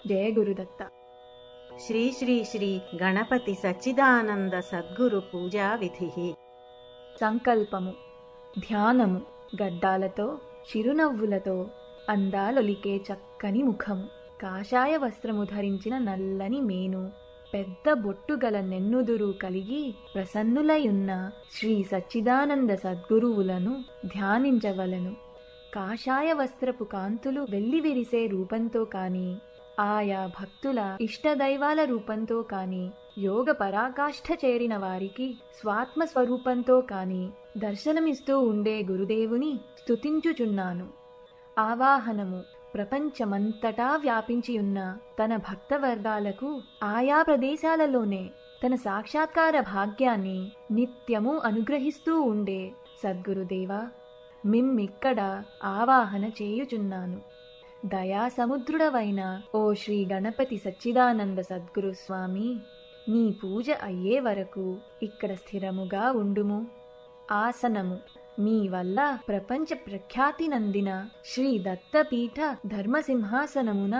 జయ గురుదత్త. శ్రీ శ్రీ శ్రీ గణపతి సచ్చిదానంద సద్గురు పూజా విధి. సంకల్పము. ధ్యానము. గడ్డాలతో చిరునవ్వులతో అందాలొలికే చక్కని ముఖము, కాషాయ వస్త్రము ధరించిన నల్లని మేను, పెద్ద బొట్టుగల నెన్నుదురు కలిగి ప్రసన్నులయున్న శ్రీ సచ్చిదానంద సద్గురువులను ధ్యానించవలను. కాషాయ వస్త్రపు కాంతులు వెల్లివిరిసే రూపంతో కాని, ఆయా భక్తుల ఇష్టదైవాల రూపంతో కాని, యోగ పరాకాష్ఠ చేరిన వారికి స్వాత్మ స్వరూపంతో కాని దర్శనమిస్తూ ఉండే గురుదేవుని స్తుతించుచున్నాను. ఆవాహనము. ప్రపంచమంతటా వ్యాపించియున్న తన భక్తవర్గాలకు ఆయా ప్రదేశాలలోనే తన సాక్షాత్కార భాగ్యాన్ని నిత్యము అనుగ్రహిస్తూ ఉండే సద్గురుదేవా, మిమ్మిక్కడ ఆవాహన చేయుచున్నాను. దయా సముద్రుడవైన ఓ శ్రీ గణపతి సచ్చిదానంద సద్గురు స్వామి, నీ పూజ అయ్యే వరకు ఇక్కడ స్థిరముగా ఉండుము. ఆసనము. మీ వల్ల ప్రపంచ ప్రఖ్యాతి నందిన శ్రీ దత్తపీఠ ధర్మసింహాసనమున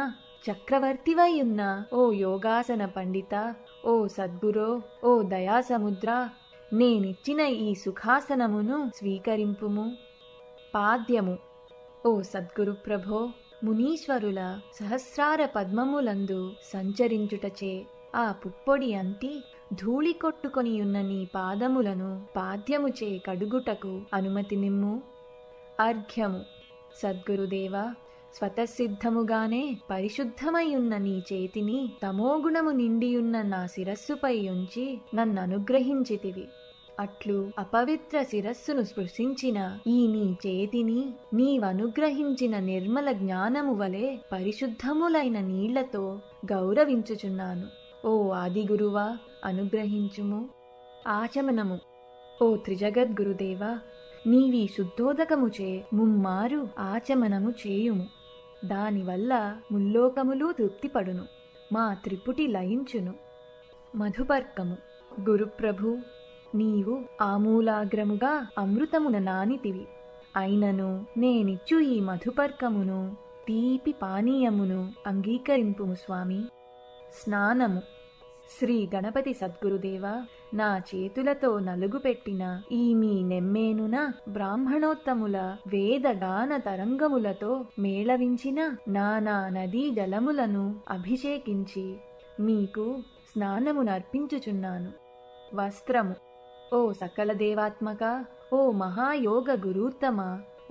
చక్రవర్తివైయున్న ఓ యోగాసన పండిత, ఓ సద్గురో, ఓ దయాసముద్ర, నేనిచ్చిన ఈ సుఖాసనమును స్వీకరింపుము. పాద్యము. ఓ సద్గురు ప్రభో, మునీశ్వరుల సహస్రార పద్మములందు సంచరించుటచే ఆ పుప్పొడి అంటి ధూళి కొట్టుకొనియున్న నీ పాదములను పాద్యముచే కడుగుటకు అనుమతి నిమ్ము. అర్ఘ్యము. సద్గురుదేవా, స్వతసిద్ధముగానే పరిశుద్ధమయ్యున్న నీ చేతిని తమోగుణము నిండియున్న నా శిరస్సుపై ఉంచి నన్ననుగ్రహించితివి. అట్లు అపవిత్ర శిరస్సును స్పృశించిన ఈ నీ చేతిని నీవనుగ్రహించిన నిర్మల జ్ఞానము వలె పరిశుద్ధములైన నీళ్లతో గౌరవించుచున్నాను. ఓ ఆదిగురువా, అనుగ్రహించుము. ఆచమనము. ఓ త్రిజగద్గురుదేవా, నీవీ శుద్ధోదకముచే ముమ్మారు ఆచమనము చేయుము. దానివల్ల ముల్లోకములు తృప్తిపడును, మా త్రిపుటి లయించును. మధుపర్కము. గురుప్రభు, నీవు ఆమూలాగ్రముగా అమృతమున నానితివి. అయినను నేనిచ్చు ఈ మధుపర్కమును తీపి పానీయమును అంగీకరింపుము స్వామి. స్నానము. శ్రీ గణపతి సద్గురుదేవా, నా చేతులతో నలుగుపెట్టిన ఈ మీ నెమ్మేనున బ్రాహ్మణోత్తముల వేదగాన తరంగములతో మేళవించిన నానా నదీ జలములను అభిషేకించి మీకు స్నానమునర్పించుచున్నాను. వస్త్రము. ఓ సకల దేవాత్మక, ఓ మహాయోగ గురూత్తమ,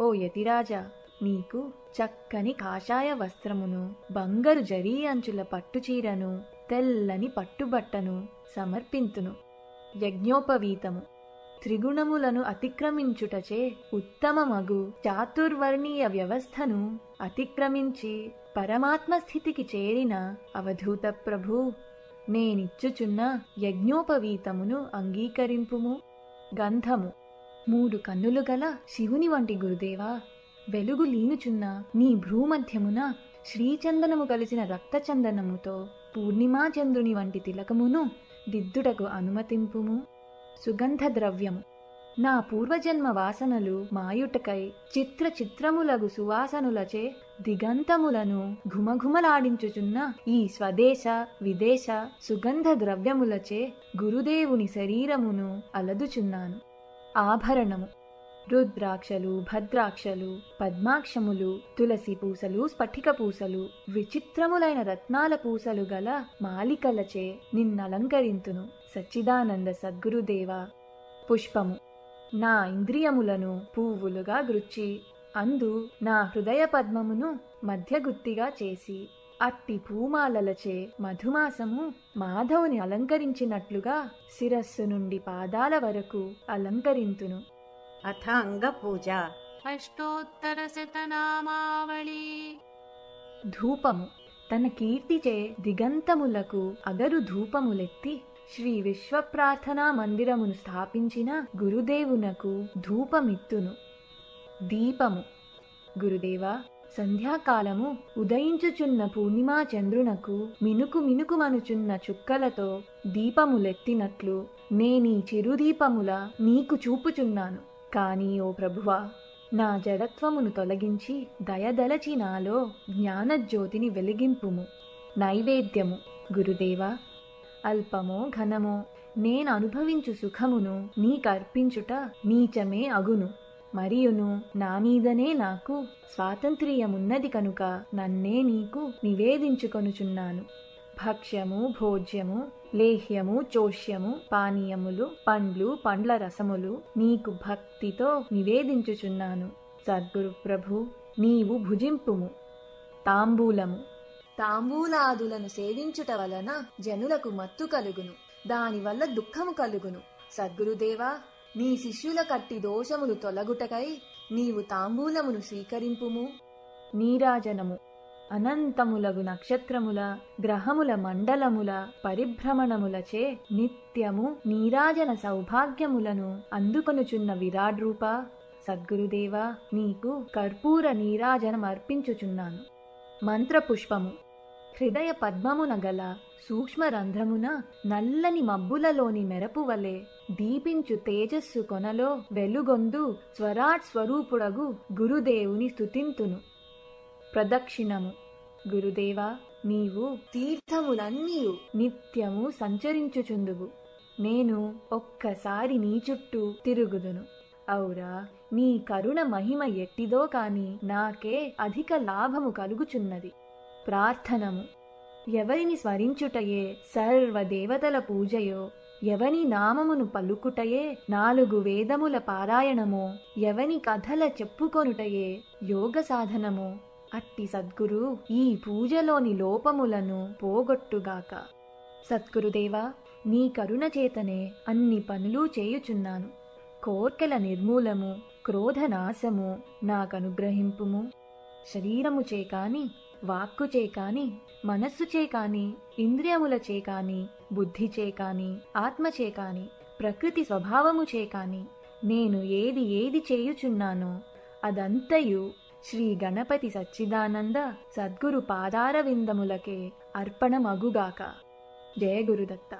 ఓ యతిరాజా, నీకు చక్కని కాషాయ వస్త్రమును, బంగారు జరీ అంచుల పట్టుచీరను, తెల్లని పట్టుబట్టను సమర్పింతును. యజ్ఞోపవీతము. త్రిగుణములను అతిక్రమించుటచే ఉత్తమమగు చాతుర్వర్ణీయ వ్యవస్థను అతిక్రమించి పరమాత్మ స్థితికి చేరిన అవధూత ప్రభు, నేనిచ్చుచున్న యజ్ఞోపవీతమును అంగీకరింపుము. గంధము. 3 కన్నులు గల శివుని వంటి గురుదేవా, వెలుగు లీనుచున్న నీ భ్రూమధ్యమున శ్రీచందనము కలిసిన రక్తచందనముతో పూర్ణిమా చంద్రుని వంటి తిలకమును దిద్దుటకు అనుమతింపుము. సుగంధ ద్రవ్యము. నా పూర్వజన్మ వాసనలు మాయుటకై చిత్ర చిత్రములగు సువాసనులచే దిగంతములను ఘుమఘుమలాడించుచున్న ఈ స్వదేశ విదేశ సుగంధ ద్రవ్యములచే గురుదేవుని శరీరమును అలదుచున్నాను. ఆభరణము. రుద్రాక్షలు, భద్రాక్షలు, పద్మాక్షములు, తులసి పూసలు, స్ఫటిక పూసలు, విచిత్రములైన రత్నాల పూసలు గల మాలికలచే నిన్నలంకరింతును సచ్చిదానంద సద్గురుదేవా. పుష్పము. నా ఇంద్రియములను పువ్వులుగా గృచ్చి అందు నా హృదయ పద్మమును మధ్యగుత్తిగా చేసి అట్టి పూమాలలచే మధుమాసము మాధవుని అలంకరించినట్లుగా శిరస్సు నుండి పాదాల వరకు అలంకరింతును. అథ అంగపూజ. అష్టోత్తర శతనామావళి. ధూపము. తన కీర్తిచే దిగంతములకు అగరు ధూపములెత్తి శ్రీ విశ్వప్రార్థనా మందిరమును స్థాపించిన గురుదేవునకు ధూపమిత్తును. దీపము. గురుదేవా, సంధ్యాకాలము ఉదయించుచున్న పూర్ణిమా చంద్రునకు మినుకు మినుకుమనుచున్న చుక్కలతో దీపములెత్తినట్లు నేనీ చిరుదీపముల నీకు చూపుచున్నాను. కాని ఓ ప్రభువా, నా జడత్వమును తొలగించి దయదలచి నాలో జ్ఞానజ్యోతిని వెలిగింపుము. నైవేద్యము. గురుదేవా, అల్పమో ఘనమో నేను అనుభవించు సుఖమును నీకర్పించుట నీచమే అగును. మరియును నా మీదనే నాకు స్వాతంత్ర్యమున్నది కనుక నన్నే నీకు నివేదించుకొనుచున్నాను. భక్ష్యము, భోజ్యము, లేహ్యము, చోష్యము, పానీయములు, పండ్లు, పండ్ల రసములు నీకు భక్తితో నివేదించుచున్నాను. సద్గురు ప్రభు, నీవు భుజింపుము. తాంబూలము. తాంబూలాదులను సేవించుట వలన జనులకు మత్తు కలుగును, దానివల్ల దుఃఖము కలుగును. సద్గురుదేవా, నీ శిష్యుల కట్టి దోషములు తొలగుటకై నీవు తాంబూలమును స్వీకరింపుము. నీరాజనము. అనంతములగు నక్షత్రముల, గ్రహముల మండలముల పరిభ్రమణములచే నిత్యము నీరాజన సౌభాగ్యములను అందుకొనుచున్న విరాడ్ రూప సద్గురుదేవా, నీకు కర్పూర నీరాజనమర్పించుచున్నాను. మంత్రపుష్పము. హృదయ పద్మమున గల సూక్ష్మ రంధ్రమున నల్లని మబ్బులలోని మెరపు వలె దీపించు తేజస్సు కొనలో వెలుగొందు స్వరాట్ స్వరూపుడగు గురుదేవుని స్తుతింతును. ప్రదక్షిణము. గురుదేవా, నీవు తీర్థములన్నీయు నిత్యము సంచరించుచుందువు. నేను ఒక్కసారి నీ చుట్టూ తిరుగుదును. ఔరా, నీ కరుణ మహిమ ఎట్టిదో కాని నాకే అధిక లాభము కలుగుచున్నది. ప్రార్థనము. ఎవరిని స్మరించుటయే సర్వదేవతల పూజయో, ఎవని నామమును పలుకుటయే 4 వేదముల పారాయణమో, ఎవని కథల చెప్పుకొనుటయే యోగ సాధనమో, అట్టి సద్గురు ఈ పూజలోని లోపములను పోగొట్టుగాక. సద్గురుదేవా, నీ కరుణ చేతనే అన్ని పనులు చేయుచున్నాను. కోర్కెల నిర్మూలము, క్రోధనాశము నాకనుగ్రహింపుము. శరీరముచే కాని, వాక్కుచే కాని, మనస్సుచే కాని, ఇంద్రియములచే కాని, బుద్ధిచే కాని, ఆత్మచే కాని, ప్రకృతి స్వభావముచే కాని నేను ఏది చేయుచున్నానో అదంతయు శ్రీ గణపతి సచ్చిదానంద సద్గురు పాదారవిందములకే అర్పణమగుగాక. జయ గురుదత్త.